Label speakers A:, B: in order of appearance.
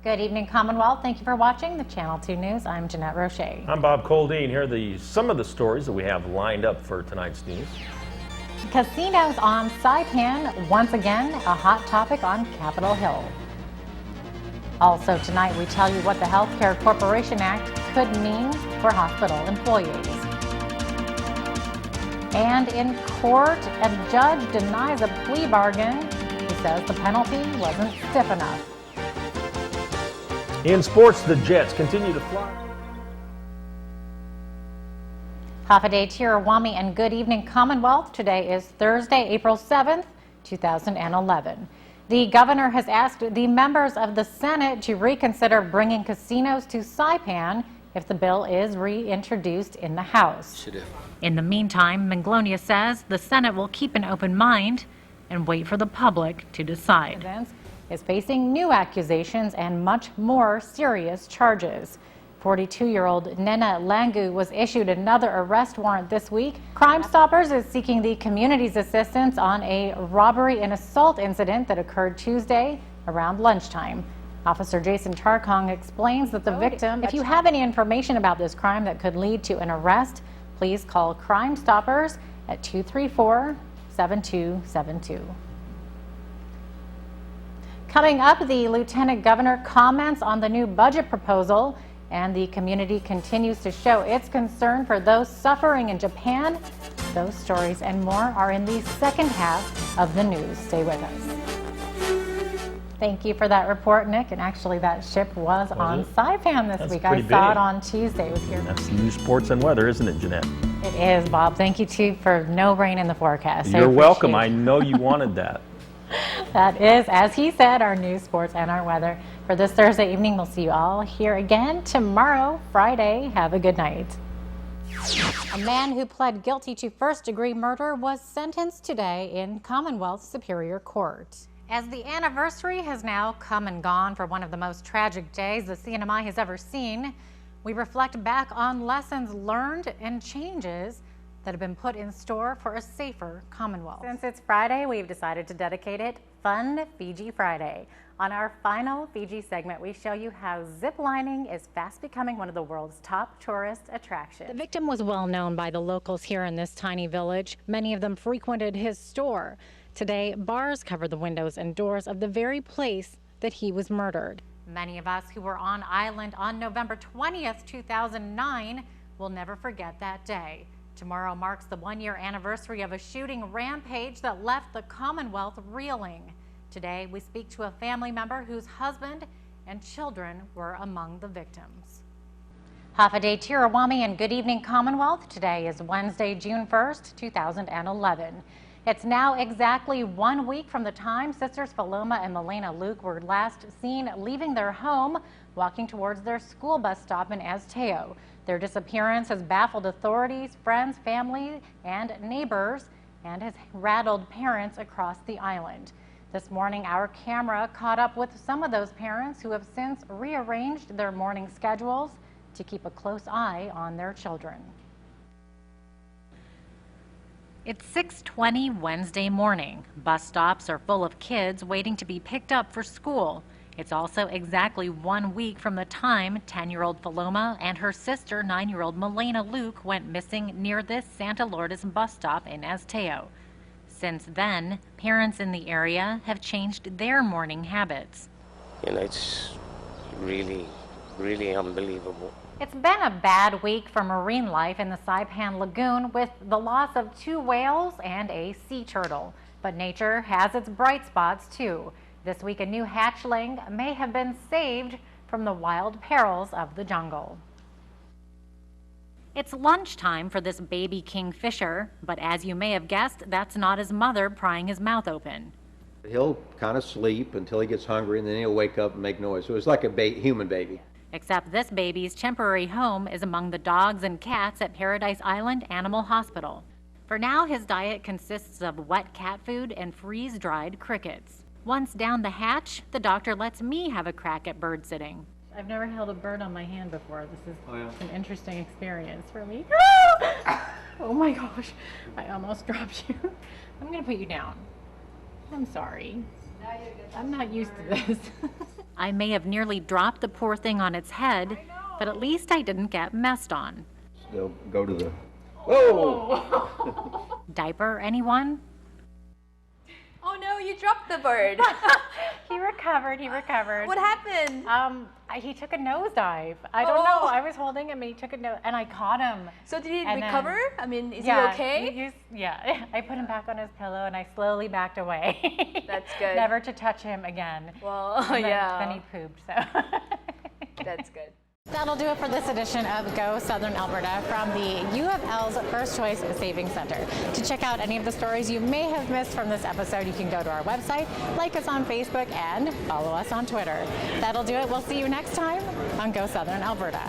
A: Good evening, Commonwealth. Thank you for watching the Channel 2 News. I'm Jeannette Rocher.
B: I'm Bob Coldine. Here are some of the stories that we have lined up for tonight's news.
A: Casinos on Saipan, once again, a hot topic on Capitol Hill. Also tonight, we tell you what the Healthcare Corporation Act could mean for hospital employees. And in court, a judge denies a plea bargain. He says the penalty wasn't stiff enough.
B: In sports, the Jets continue to fly.
A: Hafaday Tirawami and good evening, Commonwealth. Today is Thursday, April 7th, 2011. The governor has asked the members of the Senate to reconsider bringing casinos to Saipan if the bill is reintroduced in the House. In the meantime, Manglonia says the Senate will keep an open mind and wait for the public to decide. Is facing new accusations and much more serious charges. 42-year-old Nena Langu was issued another arrest warrant this week. Crime Stoppers is seeking the community's assistance on a robbery and assault incident that occurred Tuesday around lunchtime. Officer Jason Tarkong explains that the victim, if you have any information about this crime that could lead to an arrest, please call Crime Stoppers at 234-7272. Coming up, the Lieutenant Governor comments on the new budget proposal, and the community continues to show its concern for those suffering in Japan. Those stories and more are in the second half of the news. Stay with us. Thank you for that report, Nick. And actually, that ship was on Saipan this week. I saw it on Tuesday. It was here.
B: That's news, sports, and weather, isn't it, Jeanette?
A: It is, Bob. Thank you, too, for no rain in the forecast.
B: You're welcome. I know you wanted that.
A: That is, as he said, our news, sports, and our weather. For this Thursday evening, we'll see you all here again tomorrow, Friday. Have a good night. A man who pled guilty to first-degree murder was sentenced today in Commonwealth Superior Court. As the anniversary has now come and gone for one of the most tragic days the CNMI has ever seen, we reflect back on lessons learned and changes that have been put in store for a safer Commonwealth. Since it's Friday, we've decided to dedicate it Fun Fiji Friday. On our final Fiji segment, we show you how zip lining is fast becoming one of the world's top tourist attractions. The victim was well known by the locals here in this tiny village. Many of them frequented his store. Today, bars cover the windows and doors of the very place that he was murdered. Many of us who were on island on November 20th, 2009 will never forget that day. Tomorrow marks the one-year anniversary of a shooting rampage that left the Commonwealth reeling. Today, we speak to a family member whose husband and children were among the victims. Hafaday Tirawami and good evening, Commonwealth. Today is Wednesday, June 1st, 2011. It's now exactly 1 week from the time sisters Paloma and Milena Luke were last seen leaving their home, walking towards their school bus stop in Azteo. Their disappearance has baffled authorities, friends, family, and neighbors, and has rattled parents across the island. This morning, our camera caught up with some of those parents who have since rearranged their morning schedules to keep a close eye on their children. It's 6:20 Wednesday morning. Bus stops are full of kids waiting to be picked up for school. It's also exactly 1 week from the time 10-year-old Paloma and her sister, 9-year-old Milena Luke, went missing near this Santa Lourdes bus stop in Azteo. Since then, parents in the area have changed their morning habits.
C: It's really unbelievable.
A: It's been a bad week for marine life in the Saipan Lagoon with the loss of 2 whales and a sea turtle. But nature has its bright spots too. This week, a new hatchling may have been saved from the wild perils of the jungle. It's lunchtime for this baby kingfisher, but as you may have guessed, that's not his mother prying his mouth open.
D: He'll kind of sleep until he gets hungry, and then he'll wake up and make noise. So it's like a human baby.
A: Except this baby's temporary home is among the dogs and cats at Paradise Island Animal Hospital. For now, his diet consists of wet cat food and freeze-dried crickets. Once down the hatch, the doctor lets me have a crack at bird sitting. I've never held a bird on my hand before. This is an interesting experience for me. Oh my gosh, I almost dropped you. I'm gonna put you down. I'm sorry. I'm not used to this. I may have nearly dropped the poor thing on its head, but at least I didn't get messed on.
D: They'll go to the, whoa!
A: Diaper, anyone?
E: Oh no, you dropped the bird.
A: He recovered.
E: What happened?
A: He took a nosedive. I don't know. I was holding him and he took a nose, and I caught him.
E: So did he
A: And
E: recover? I mean, is he
A: Yeah,
E: okay?
A: yeah. I put him back on his pillow and I slowly backed away.
E: That's good.
A: Never to touch him again.
E: Well,
A: And then,
E: yeah.
A: Then he pooped, so.
E: That's good.
A: That'll do it for this edition of Go Southern Alberta from the U of L's First Choice Savings Center. To check out any of the stories you may have missed from this episode, you can go to our website, like us on Facebook, and follow us on Twitter. That'll do it. We'll see you next time on Go Southern Alberta.